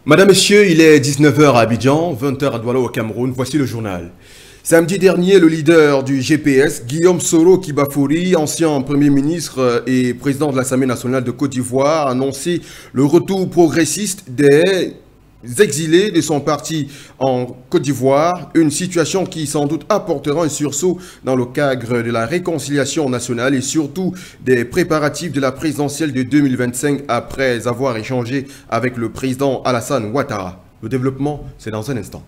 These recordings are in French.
Madame, Messieurs, il est 19 heures à Abidjan, 20 heures à Douala au Cameroun. Voici le journal. Samedi dernier, le leader du GPS, Guillaume Soro Kibafouri, ancien Premier ministre et président de l'Assemblée nationale de Côte d'Ivoire, a annoncé le retour progressiste des exilés de son parti en Côte d'Ivoire, une situation qui sans doute apportera un sursaut dans le cadre de la réconciliation nationale et surtout des préparatifs de la présidentielle de 2025 après avoir échangé avec le président Alassane Ouattara. Le développement, c'est dans un instant.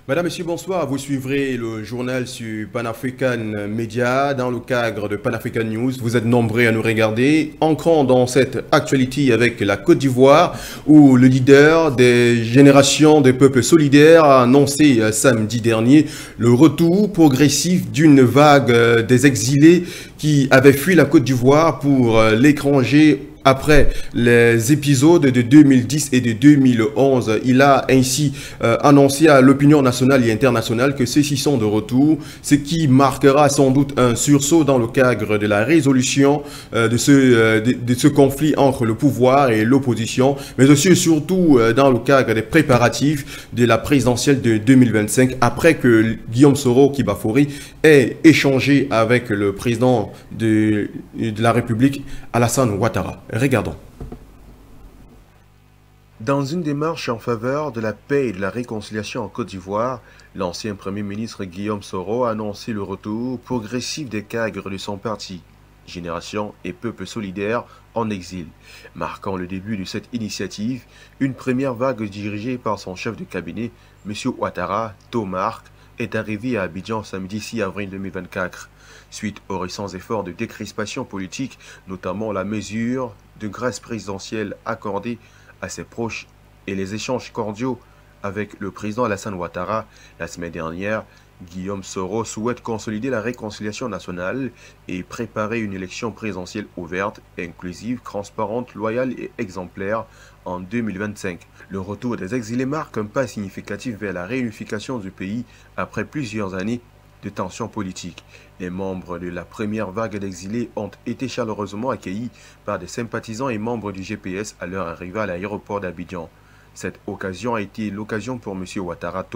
Madame, Monsieur, bonsoir. Vous suivrez le journal sur Pan-African Media dans le cadre de Pan-African News. Vous êtes nombreux à nous regarder. Entrons dans cette actualité avec la Côte d'Ivoire où le leader des générations des peuples solidaires a annoncé samedi dernier le retour progressif d'une vague des exilés qui avaient fui la Côte d'Ivoire pour l'étranger. Après les épisodes de 2010 et de 2011, il a ainsi annoncé à l'opinion nationale et internationale que ceux-ci sont de retour, ce qui marquera sans doute un sursaut dans le cadre de la résolution de ce conflit entre le pouvoir et l'opposition, mais aussi et surtout dans le cadre des préparatifs de la présidentielle de 2025, après que Guillaume Soro Kibafouri ait échangé avec le président de la République, Alassane Ouattara. Regardons. Dans une démarche en faveur de la paix et de la réconciliation en Côte d'Ivoire, l'ancien Premier ministre Guillaume Soro a annoncé le retour progressif des cadres de son parti, Génération et Peuple solidaire en exil, marquant le début de cette initiative, une première vague dirigée par son chef de cabinet, M. Ouattara Tomark, est arrivée à Abidjan samedi 6 avril 2024. Suite aux récents efforts de décrispation politique, notamment la mesure de grâce présidentielle accordée à ses proches et les échanges cordiaux avec le président Alassane Ouattara la semaine dernière, Guillaume Soro souhaite consolider la réconciliation nationale et préparer une élection présidentielle ouverte, inclusive, transparente, loyale et exemplaire en 2025. Le retour des exilés marque un pas significatif vers la réunification du pays après plusieurs années de tensions politiques. Les membres de la première vague d'exilés ont été chaleureusement accueillis par des sympathisants et membres du GPS à leur arrivée à l'aéroport d'Abidjan. Cette occasion a été l'occasion pour M. Ouattara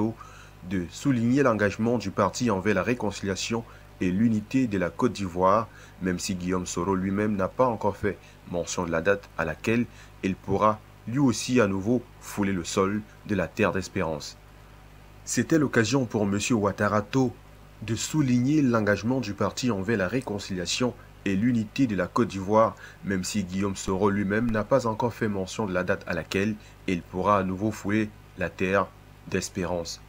de souligner l'engagement du parti envers la réconciliation et l'unité de la Côte d'Ivoire, même si Guillaume Soro lui-même n'a pas encore fait mention de la date à laquelle il pourra lui aussi à nouveau fouler le sol de la terre d'espérance. C'était l'occasion pour M. Ouattara de souligner l'engagement du parti envers la réconciliation et l'unité de la Côte d'Ivoire, même si Guillaume Soro lui-même n'a pas encore fait mention de la date à laquelle il pourra à nouveau fouler la terre d'espérance.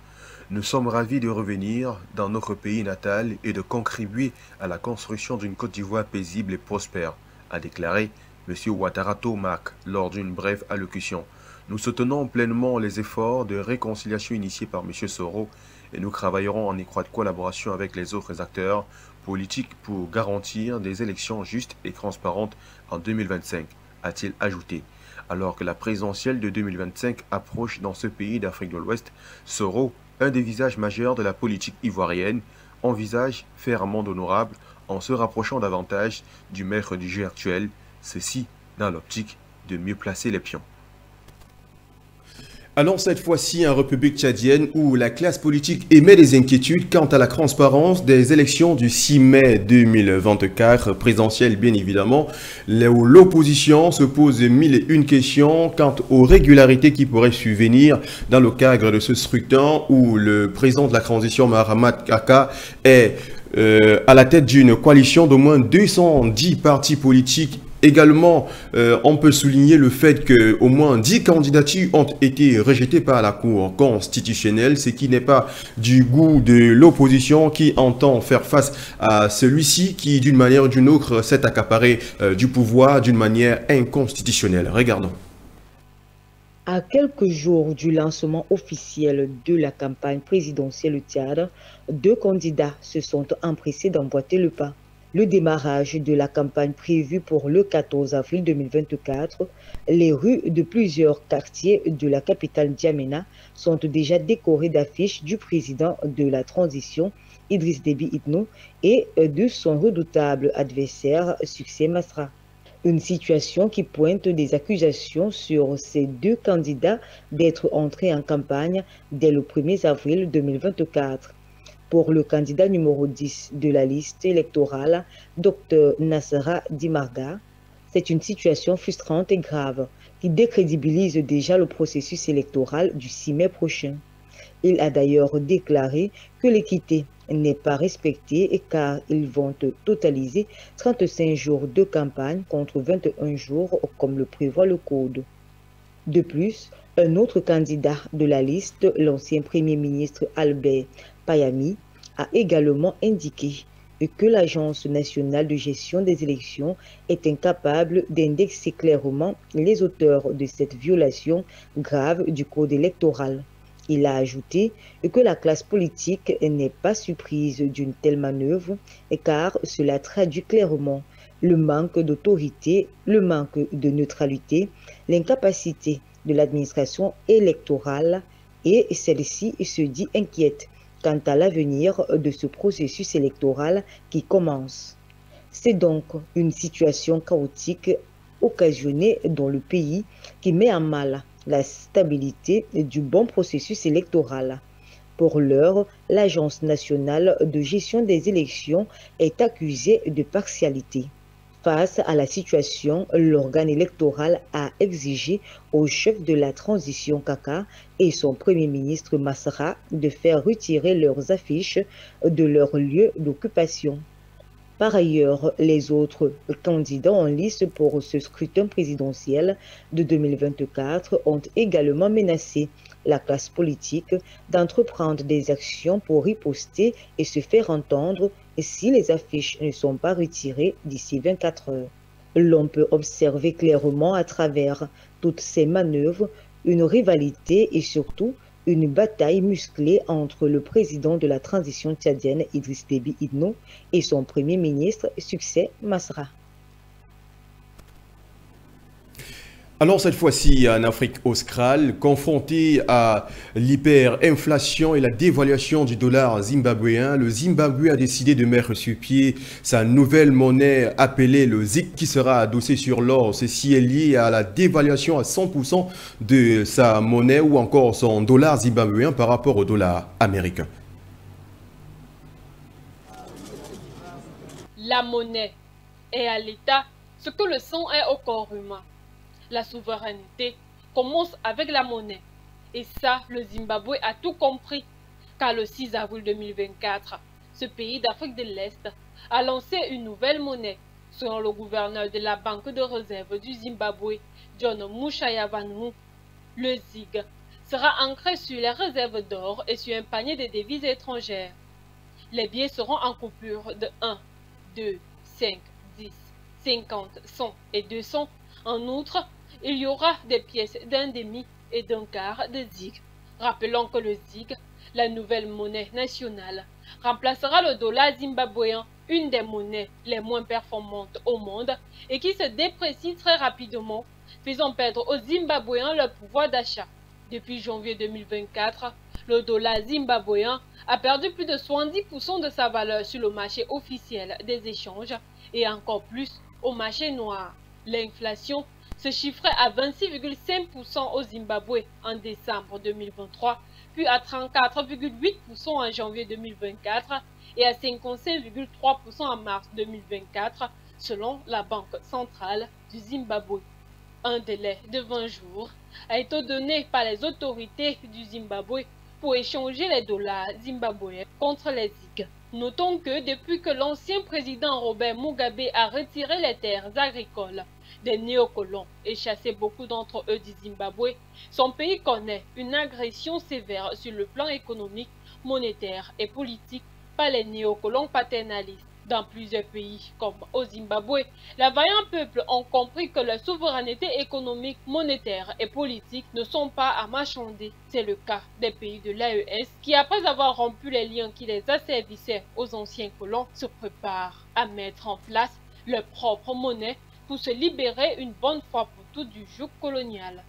Nous sommes ravis de revenir dans notre pays natal et de contribuer à la construction d'une Côte d'Ivoire paisible et prospère, a déclaré M. Ouattara Tomark lors d'une brève allocution. Nous soutenons pleinement les efforts de réconciliation initiés par M. Soro et nous travaillerons en étroite collaboration avec les autres acteurs politiques pour garantir des élections justes et transparentes en 2025, a-t-il ajouté. Alors que la présidentielle de 2025 approche dans ce pays d'Afrique de l'Ouest, Soro, un des visages majeurs de la politique ivoirienne, envisage faire amende honorable en se rapprochant davantage du maître du jeu actuel, ceci dans l'optique de mieux placer les pions. Allons cette fois-ci en République tchadienne où la classe politique émet des inquiétudes quant à la transparence des élections du 6 mai 2024, présidentielle bien évidemment, où l'opposition se pose mille et une questions quant aux régularités qui pourraient survenir dans le cadre de ce scrutin où le président de la transition Mahamat Kaka est à la tête d'une coalition d'au moins 210 partis politiques. Également, on peut souligner le fait qu'au moins 10 candidatures ont été rejetées par la Cour constitutionnelle, ce qui n'est pas du goût de l'opposition qui entend faire face à celui-ci qui, d'une manière ou d'une autre, s'est accaparé du pouvoir d'une manière inconstitutionnelle. Regardons. À quelques jours du lancement officiel de la campagne présidentielle au Tchad, deux candidats se sont empressés d'emboîter le pas. Le démarrage de la campagne prévue pour le 14 avril 2024, les rues de plusieurs quartiers de la capitale N'Djamena sont déjà décorées d'affiches du président de la transition, Idriss Déby Itno, et de son redoutable adversaire, Succès Masra. Une situation qui pointe des accusations sur ces deux candidats d'être entrés en campagne dès le 1er avril 2024. Pour le candidat numéro 10 de la liste électorale, Dr Nassera Dimarga, c'est une situation frustrante et grave qui décrédibilise déjà le processus électoral du 6 mai prochain. Il a d'ailleurs déclaré que l'équité n'est pas respectée car ils vont totaliser 35 jours de campagne contre 21 jours comme le prévoit le code. De plus, un autre candidat de la liste, l'ancien Premier ministre Albert Payami, a également indiqué que l'Agence nationale de gestion des élections est incapable d'indexer clairement les auteurs de cette violation grave du code électoral. Il a ajouté que la classe politique n'est pas surprise d'une telle manœuvre car cela traduit clairement le manque d'autorité, le manque de neutralité, l'incapacité de l'administration électorale et celle-ci se dit inquiète quant à l'avenir de ce processus électoral qui commence. C'est donc une situation chaotique occasionnée dans le pays qui met en mal la stabilité du bon processus électoral. Pour l'heure, l'Agence nationale de gestion des élections est accusée de partialité. Face à la situation, l'organe électoral a exigé au chef de la transition Kaka et son premier ministre Massara de faire retirer leurs affiches de leur lieu d'occupation. Par ailleurs, les autres candidats en lice pour ce scrutin présidentiel de 2024 ont également menacé la classe politique d'entreprendre des actions pour riposter et se faire entendre si les affiches ne sont pas retirées d'ici 24 heures. L'on peut observer clairement à travers toutes ces manœuvres une rivalité et surtout une bataille musclée entre le président de la transition tchadienne Idriss Déby Itno et son premier ministre Succès Masra. Alors cette fois-ci, en Afrique australe, confronté à l'hyperinflation et la dévaluation du dollar zimbabwéen, le Zimbabwe a décidé de mettre sur pied sa nouvelle monnaie appelée le ZiG qui sera adossée sur l'or. Ceci est lié à la dévaluation à 100% de sa monnaie ou encore son dollar zimbabwéen par rapport au dollar américain. La monnaie est à l'État ce que le sang est au corps humain. La souveraineté commence avec la monnaie. Et ça, le Zimbabwe a tout compris. Car le 6 avril 2024, ce pays d'Afrique de l'Est a lancé une nouvelle monnaie. Selon le gouverneur de la Banque de réserve du Zimbabwe, John Mushayavanu, le ZiG sera ancré sur les réserves d'or et sur un panier de devises étrangères. Les billets seront en coupure de 1, 2, 5, 10, 50, 100 et 200. En outre, il y aura des pièces d'un demi et d'un quart de ZiG. Rappelons que le ZiG, la nouvelle monnaie nationale, remplacera le dollar zimbabwéen, une des monnaies les moins performantes au monde et qui se déprécie très rapidement, faisant perdre aux Zimbabwéens leur pouvoir d'achat. Depuis janvier 2024, le dollar zimbabwéen a perdu plus de 70% de sa valeur sur le marché officiel des échanges et encore plus au marché noir. L'inflation se chiffrait à 26,5% au Zimbabwe en décembre 2023, puis à 34,8% en janvier 2024 et à 55,3% en mars 2024, selon la Banque centrale du Zimbabwe. Un délai de 20 jours a été donné par les autorités du Zimbabwe pour échanger les dollars zimbabwéens contre les ZiG. Notons que depuis que l'ancien président Robert Mugabe a retiré les terres agricoles des néocolons et chassé beaucoup d'entre eux du Zimbabwe, son pays connaît une agression sévère sur le plan économique, monétaire et politique par les néocolons paternalistes. Dans plusieurs pays, comme au Zimbabwe, les vaillants peuples ont compris que leur souveraineté économique, monétaire et politique ne sont pas à marchander. C'est le cas des pays de l'AES qui, après avoir rompu les liens qui les asservissaient aux anciens colons, se préparent à mettre en place leur propre monnaie pour se libérer une bonne fois pour toutes du joug colonial.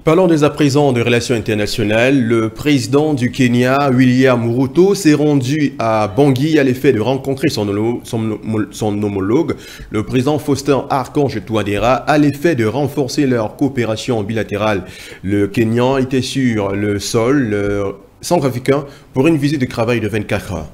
Parlons dès à présent de relations internationales. Le président du Kenya, William Ruto, s'est rendu à Bangui à l'effet de rencontrer son homologue, le président Faustin Archange Touadéra, à l'effet de renforcer leur coopération bilatérale. Le Kenyan était sur le sol centrafricain pour une visite de travail de 24 heures.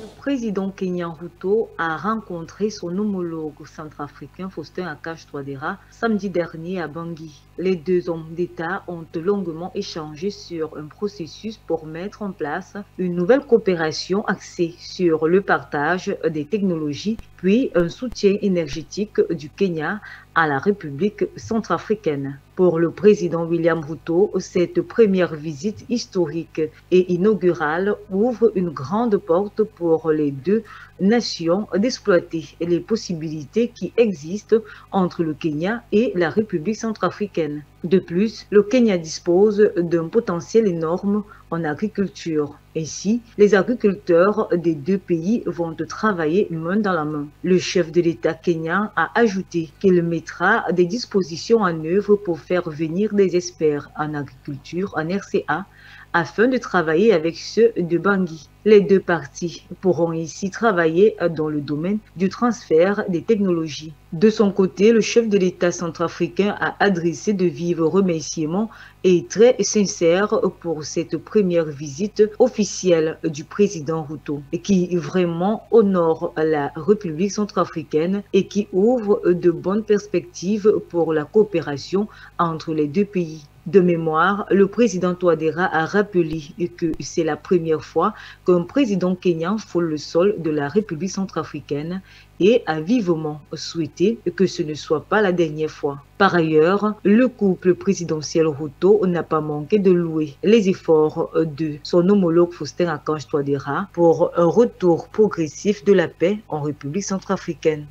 Le président kenyan Ruto a rencontré son homologue centrafricain Faustin Archange Touadéra samedi dernier à Bangui. Les deux hommes d'État ont longuement échangé sur un processus pour mettre en place une nouvelle coopération axée sur le partage des technologies, puis un soutien énergétique du Kenya à la République centrafricaine. Pour le président William Ruto, cette première visite historique et inaugurale ouvre une grande porte pour les deux nations d'exploiter les possibilités qui existent entre le Kenya et la République centrafricaine. De plus, le Kenya dispose d'un potentiel énorme en agriculture. Ainsi, les agriculteurs des deux pays vont travailler main dans la main. Le chef de l'État kenyan a ajouté qu'il mettra des dispositions en œuvre pour faire venir des experts en agriculture en RCA afin de travailler avec ceux de Bangui. Les deux parties pourront ici travailler dans le domaine du transfert des technologies. De son côté, le chef de l'État centrafricain a adressé de vifs remerciements et très sincères pour cette première visite officielle du président Ruto, qui vraiment honore la République centrafricaine et qui ouvre de bonnes perspectives pour la coopération entre les deux pays. De mémoire, le président Touadéra a rappelé que c'est la première fois qu'un président kenyan foule le sol de la République centrafricaine et a vivement souhaité que ce ne soit pas la dernière fois. Par ailleurs, le couple présidentiel Ruto n'a pas manqué de louer les efforts de son homologue Faustin Archange Touadéra pour un retour progressif de la paix en République centrafricaine.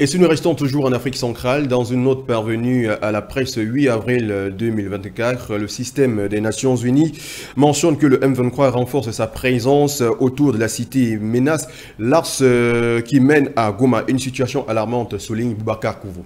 Et si nous restons toujours en Afrique centrale, dans une note parvenue à la presse 8 avril 2024, le système des Nations Unies mentionne que le M23 renforce sa présence autour de la cité Menas, l'axe qui mène à Goma. Une situation alarmante, souligne Boubacar Kouvou.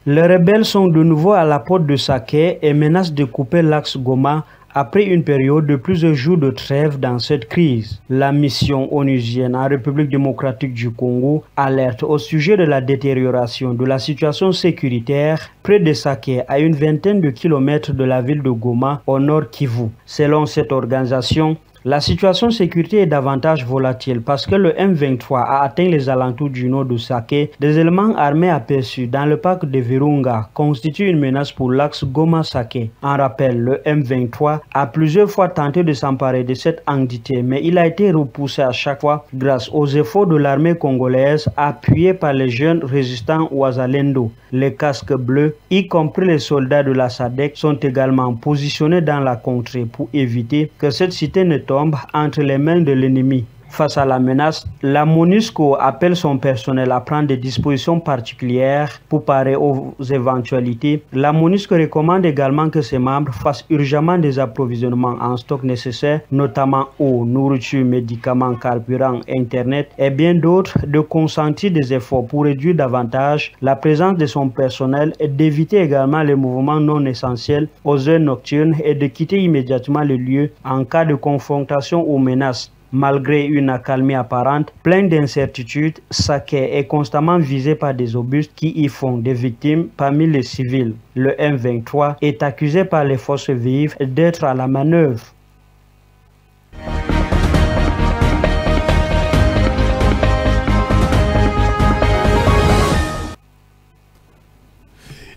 Les rebelles sont de nouveau à la porte de Saké et menacent de couper l'axe Goma après une période de plusieurs jours de trêve dans cette crise. La mission onusienne en République démocratique du Congo alerte au sujet de la détérioration de la situation sécuritaire près de Saké, à une vingtaine de kilomètres de la ville de Goma, au nord Kivu. Selon cette organisation, la situation de sécurité est davantage volatile parce que le M23 a atteint les alentours du nord de Saké. Des éléments armés aperçus dans le parc de Virunga constituent une menace pour l'axe Goma-Saké. En rappel, le M23 a plusieurs fois tenté de s'emparer de cette entité, mais il a été repoussé à chaque fois grâce aux efforts de l'armée congolaise appuyée par les jeunes résistants Ouazalendo. Les casques bleus, y compris les soldats de la SADC, sont également positionnés dans la contrée pour éviter que cette cité ne tombe entre les mains de l'ennemi. Face à la menace, la MONUSCO appelle son personnel à prendre des dispositions particulières pour parer aux éventualités. La MONUSCO recommande également que ses membres fassent urgemment des approvisionnements en stock nécessaires, notamment eau, nourriture, médicaments, carburant, internet et bien d'autres, de consentir des efforts pour réduire davantage la présence de son personnel et d'éviter également les mouvements non essentiels aux heures nocturnes et de quitter immédiatement le lieu en cas de confrontation ou menace. Malgré une accalmie apparente, pleine d'incertitudes, Saké est constamment visé par des obus qui y font des victimes parmi les civils. Le M23 est accusé par les forces vives d'être à la manœuvre.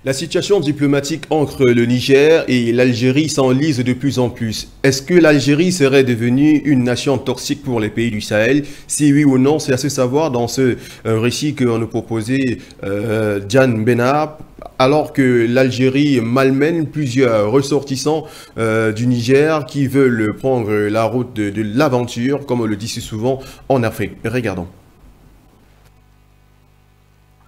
La situation diplomatique entre le Niger et l'Algérie s'enlise de plus en plus. Est-ce que l'Algérie serait devenue une nation toxique pour les pays du Sahel? Si oui ou non, c'est à se savoir dans ce récit que nous proposait Diane Benab, alors que l'Algérie malmène plusieurs ressortissants du Niger qui veulent prendre la route de l'aventure, comme on le dit si souvent en Afrique. Regardons.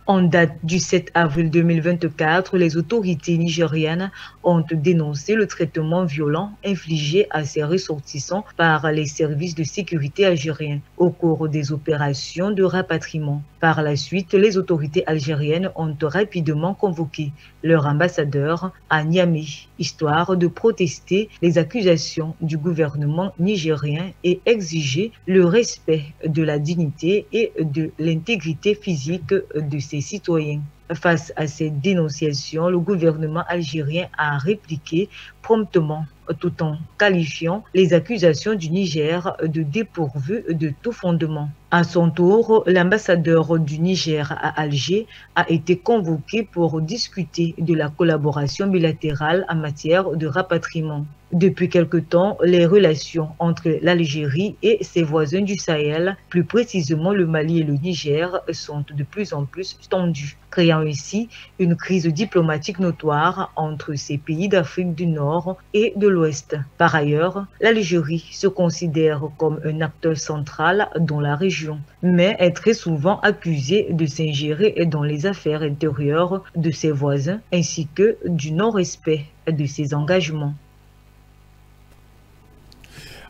En date du 7 avril 2024, les autorités nigériennes ont dénoncé le traitement violent infligé à ses ressortissants par les services de sécurité algériens au cours des opérations de rapatriement. Par la suite, les autorités algériennes ont rapidement convoqué leur ambassadeur à Niamey, histoire de protester les accusations du gouvernement nigérien et exiger le respect de la dignité et de l'intégrité physique de ses citoyens. Face à ces dénonciations, le gouvernement algérien a répliqué promptement tout en qualifiant les accusations du Niger de dépourvues de tout fondement. À son tour, l'ambassadeur du Niger à Alger a été convoqué pour discuter de la collaboration bilatérale en matière de rapatriement. Depuis quelque temps, les relations entre l'Algérie et ses voisins du Sahel, plus précisément le Mali et le Niger, sont de plus en plus tendues, créant ainsi une crise diplomatique notoire entre ces pays d'Afrique du Nord et de l'Ouest. Par ailleurs, l'Algérie se considère comme un acteur central dans la région, mais est très souvent accusée de s'ingérer dans les affaires intérieures de ses voisins ainsi que du non-respect de ses engagements.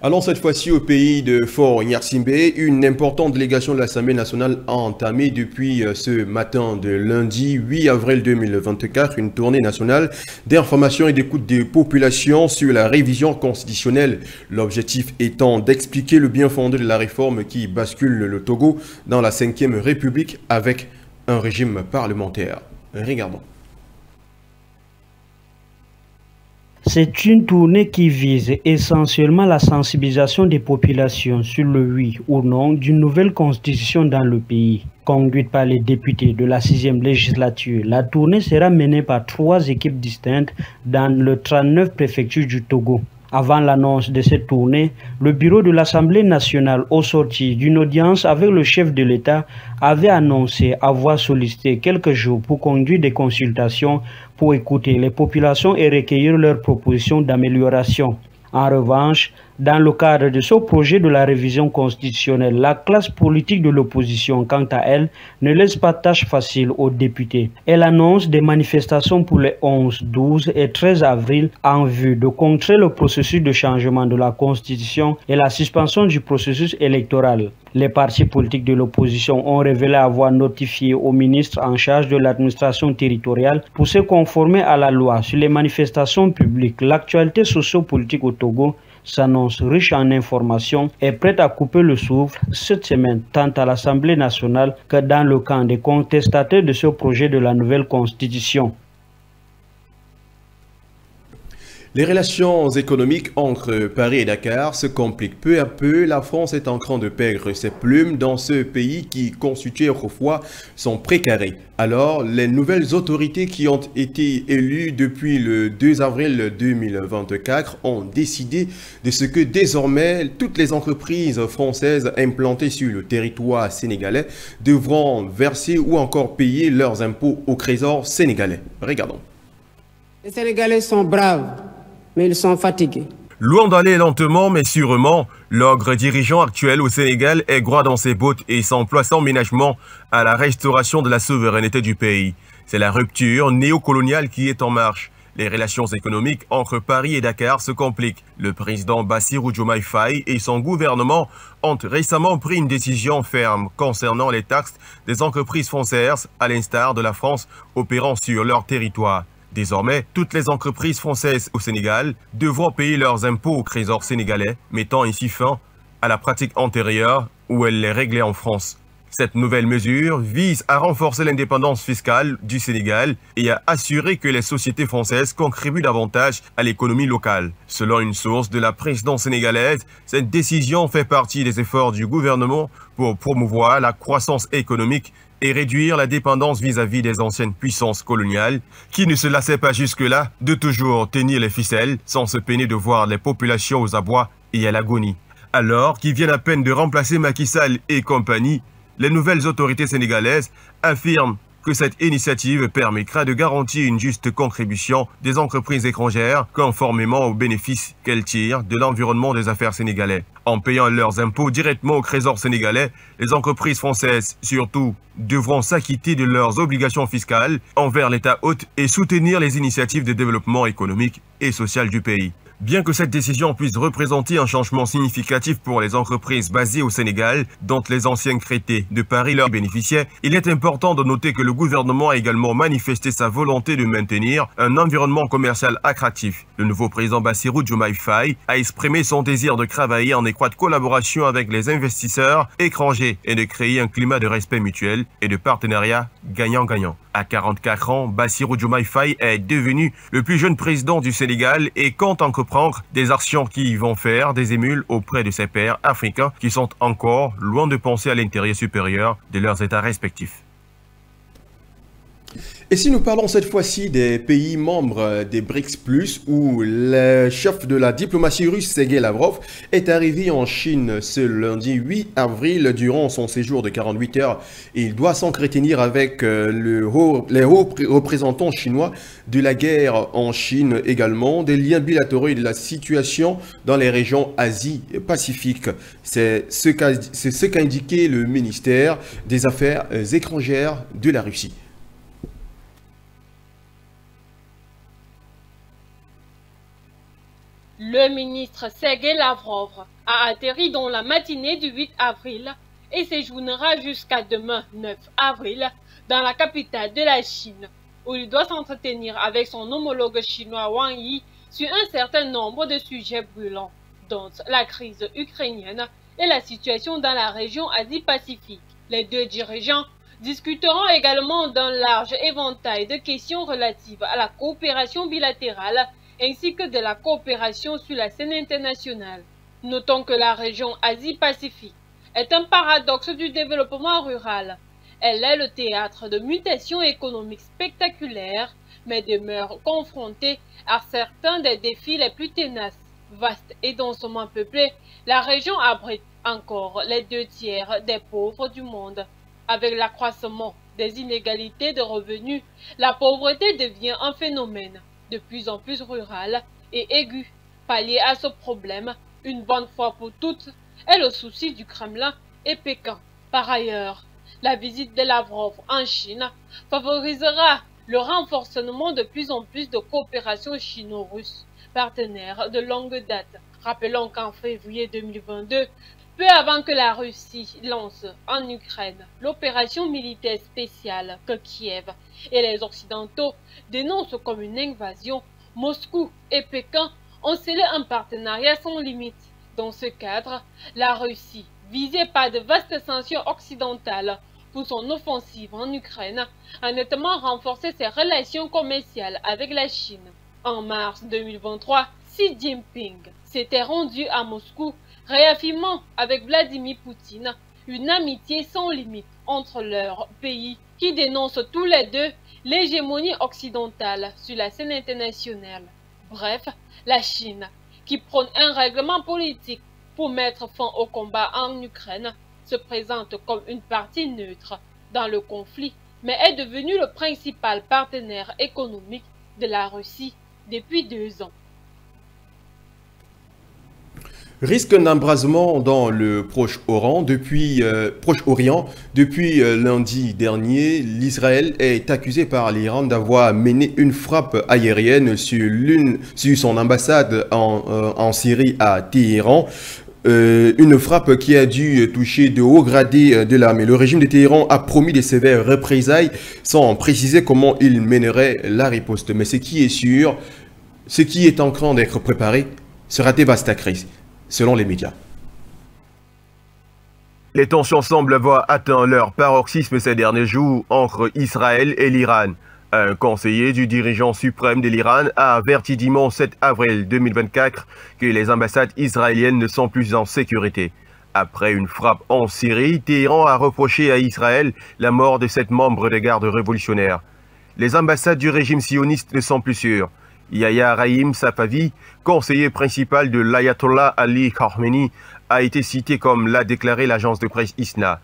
Allons cette fois-ci au pays de Fort Gnassingbé. Une importante délégation de l'Assemblée nationale a entamé depuis ce matin de lundi 8 avril 2024 une tournée nationale d'information et d'écoute des populations sur la révision constitutionnelle. L'objectif étant d'expliquer le bien fondé de la réforme qui bascule le Togo dans la 5e République avec un régime parlementaire. Regardons. C'est une tournée qui vise essentiellement la sensibilisation des populations sur le oui ou non d'une nouvelle constitution dans le pays. Conduite par les députés de la 6e législature, la tournée sera menée par 3 équipes distinctes dans le 39 préfectures du Togo. Avant l'annonce de cette tournée, le bureau de l'Assemblée nationale, au sorti d'une audience avec le chef de l'État, avait annoncé avoir sollicité quelques jours pour conduire des consultations pour écouter les populations et recueillir leurs propositions d'amélioration. En revanche, dans le cadre de ce projet de la révision constitutionnelle, la classe politique de l'opposition, quant à elle, ne laisse pas tâche facile aux députés. Elle annonce des manifestations pour les 11, 12 et 13 avril en vue de contrer le processus de changement de la Constitution et la suspension du processus électoral. Les partis politiques de l'opposition ont révélé avoir notifié au ministre en charge de l'administration territoriale pour se conformer à la loi sur les manifestations publiques. L'actualité socio-politique au Togo s'annonce riche en informations et prête à couper le souffle cette semaine, tant à l'Assemblée nationale que dans le camp des contestataires de ce projet de la nouvelle constitution. Les relations économiques entre Paris et Dakar se compliquent peu à peu. La France est en train de perdre ses plumes dans ce pays qui constituait autrefois son précaré. Alors, les nouvelles autorités qui ont été élues depuis le 2 avril 2024 ont décidé de ce que désormais toutes les entreprises françaises implantées sur le territoire sénégalais devront verser ou encore payer leurs impôts au trésor sénégalais. Regardons. Les Sénégalais sont braves, mais ils sont fatigués. Loin d'aller lentement mais sûrement, l'ogre dirigeant actuel au Sénégal est droit dans ses bottes et s'emploie sans ménagement à la restauration de la souveraineté du pays. C'est la rupture néocoloniale qui est en marche. Les relations économiques entre Paris et Dakar se compliquent. Le président Bassirou Diomaye Faye et son gouvernement ont récemment pris une décision ferme concernant les taxes des entreprises françaises, à l'instar de la France opérant sur leur territoire. Désormais, toutes les entreprises françaises au Sénégal devront payer leurs impôts au trésor sénégalais, mettant ainsi fin à la pratique antérieure où elles les réglaient en France. Cette nouvelle mesure vise à renforcer l'indépendance fiscale du Sénégal et à assurer que les sociétés françaises contribuent davantage à l'économie locale. Selon une source de la présidence sénégalaise, cette décision fait partie des efforts du gouvernement pour promouvoir la croissance économique et réduire la dépendance vis-à-vis des anciennes puissances coloniales qui ne se lassaient pas jusque-là de toujours tenir les ficelles sans se peiner de voir les populations aux abois et à l'agonie. Alors qu'ils viennent à peine de remplacer Macky Sall et compagnie, les nouvelles autorités sénégalaises affirment que cette initiative permettra de garantir une juste contribution des entreprises étrangères conformément aux bénéfices qu'elles tirent de l'environnement des affaires sénégalais. En payant leurs impôts directement au trésor sénégalais, les entreprises françaises, surtout, devront s'acquitter de leurs obligations fiscales envers l'État hôte et soutenir les initiatives de développement économique et social du pays. Bien que cette décision puisse représenter un changement significatif pour les entreprises basées au Sénégal, dont les anciens traités de Paris leur bénéficiaient, il est important de noter que le gouvernement a également manifesté sa volonté de maintenir un environnement commercial attractif. Le nouveau président Bassirou Diomaye Faye a exprimé son désir de travailler en étroite collaboration avec les investisseurs étrangers et de créer un climat de respect mutuel et de partenariat gagnant-gagnant. À 44 ans, Bassirou Diomaye Faye est devenu le plus jeune président du Sénégal et compte entreprendre des actions qui vont faire des émules auprès de ses pairs africains qui sont encore loin de penser à l'intérêt supérieur de leurs États respectifs. Et si nous parlons cette fois-ci des pays membres des BRICS+, où le chef de la diplomatie russe, Sergueï Lavrov, est arrivé en Chine ce lundi 8 avril durant son séjour de 48 heures. Et il doit s'entretenir avec les hauts représentants chinois de la guerre en Chine également, des liens bilatéraux et de la situation dans les régions Asie-Pacifique. C'est ce qu'a indiqué le ministère des Affaires étrangères de la Russie. Le ministre Sergueï Lavrov a atterri dans la matinée du 8 avril et séjournera jusqu'à demain 9 avril dans la capitale de la Chine, où il doit s'entretenir avec son homologue chinois Wang Yi sur un certain nombre de sujets brûlants, dont la crise ukrainienne et la situation dans la région Asie-Pacifique. Les deux dirigeants discuteront également d'un large éventail de questions relatives à la coopération bilatérale ainsi que de la coopération sur la scène internationale. Notons que la région Asie-Pacifique est un paradoxe du développement rural. Elle est le théâtre de mutations économiques spectaculaires, mais demeure confrontée à certains des défis les plus tenaces. Vaste et densément peuplée, la région abrite encore les 2/3 des pauvres du monde. Avec l'accroissement des inégalités de revenus, la pauvreté devient un phénomène de plus en plus rural et aigu. Pallier à ce problème, une bonne fois pour toutes, est le souci du Kremlin et Pékin. Par ailleurs, la visite de Lavrov en Chine favorisera le renforcement de plus en plus de coopération chino-russe, partenaire de longue date. Rappelons qu'en février 2022, peu avant que la Russie lance en Ukraine l'opération militaire spéciale que Kiev et les Occidentaux dénoncent comme une invasion, Moscou et Pékin ont scellé un partenariat sans limite. Dans ce cadre, la Russie, visée par de vastes sanctions occidentales pour son offensive en Ukraine, a nettement renforcé ses relations commerciales avec la Chine. En mars 2023, Xi Jinping s'était rendu à Moscou, réaffirmant avec Vladimir Poutine une amitié sans limite entre leurs pays qui dénoncent tous les deux l'hégémonie occidentale sur la scène internationale. Bref, la Chine, qui prône un règlement politique pour mettre fin au combat en Ukraine, se présente comme une partie neutre dans le conflit, mais est devenue le principal partenaire économique de la Russie depuis 2 ans. Risque d'embrasement dans le Proche-Orient. Depuis lundi dernier, l'Israël est accusé par l'Iran d'avoir mené une frappe aérienne sur son ambassade en Syrie à Téhéran. Une frappe qui a dû toucher de hauts gradés de l'armée. Le régime de Téhéran a promis des sévères représailles sans préciser comment il mènerait la riposte. Mais ce qui est sûr, ce qui est en train d'être préparé sera dévastateur, selon les médias. Les tensions semblent avoir atteint leur paroxysme ces derniers jours entre Israël et l'Iran. Un conseiller du dirigeant suprême de l'Iran a averti dimanche 7 avril 2024 que les ambassades israéliennes ne sont plus en sécurité. Après une frappe en Syrie, Téhéran a reproché à Israël la mort de 7 membres des gardes révolutionnaires. Les ambassades du régime sioniste ne sont plus sûres. Yahya Rahim Safavi, conseiller principal de l'ayatollah Ali Khamenei, a été cité comme l'a déclaré l'agence de presse ISNA.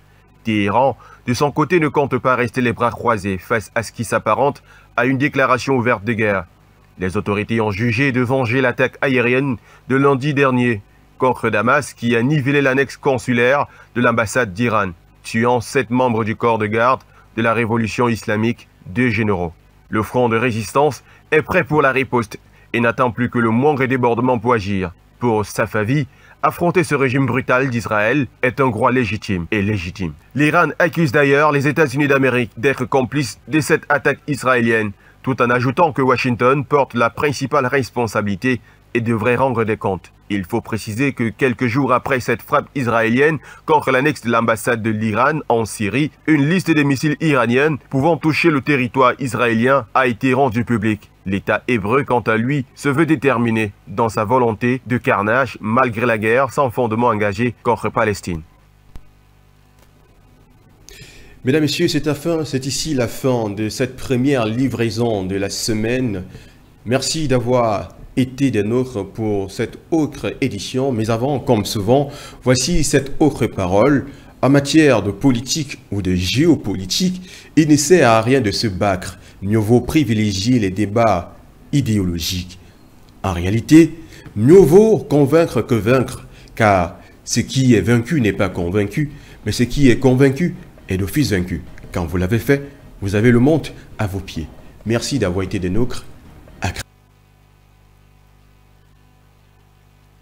Téhéran, de son côté, ne compte pas rester les bras croisés face à ce qui s'apparente à une déclaration ouverte de guerre. Les autorités ont jugé de venger l'attaque aérienne de lundi dernier contre Damas qui a nivelé l'annexe consulaire de l'ambassade d'Iran, tuant 7 membres du corps de garde de la révolution islamique, 2 généraux. Le front de résistance est prêt pour la riposte et n'attend plus que le moindre débordement pour agir. Pour Safavi, affronter ce régime brutal d'Israël est un droit légitime et légitime. L'Iran accuse d'ailleurs les États-Unis d'Amérique d'être complices de cette attaque israélienne, tout en ajoutant que Washington porte la principale responsabilité et devrait rendre des comptes. Il faut préciser que quelques jours après cette frappe israélienne contre l'annexe de l'ambassade de l'Iran en Syrie, une liste de missiles iraniens pouvant toucher le territoire israélien a été rendue publique. L'État hébreu, quant à lui, se veut déterminé dans sa volonté de carnage malgré la guerre sans fondement engagée contre Palestine. Mesdames, Messieurs, c'est ici la fin de cette première livraison de la semaine. Merci d'avoir été des nôtres pour cette autre édition. Mais avant, comme souvent, voici cette autre parole. En matière de politique ou de géopolitique, il ne sert à rien de se battre. Mieux vaut privilégier les débats idéologiques. En réalité, mieux vaut convaincre que vaincre, car ce qui est vaincu n'est pas convaincu, mais ce qui est convaincu est d'office vaincu. Quand vous l'avez fait, vous avez le monde à vos pieds. Merci d'avoir été des nôtres.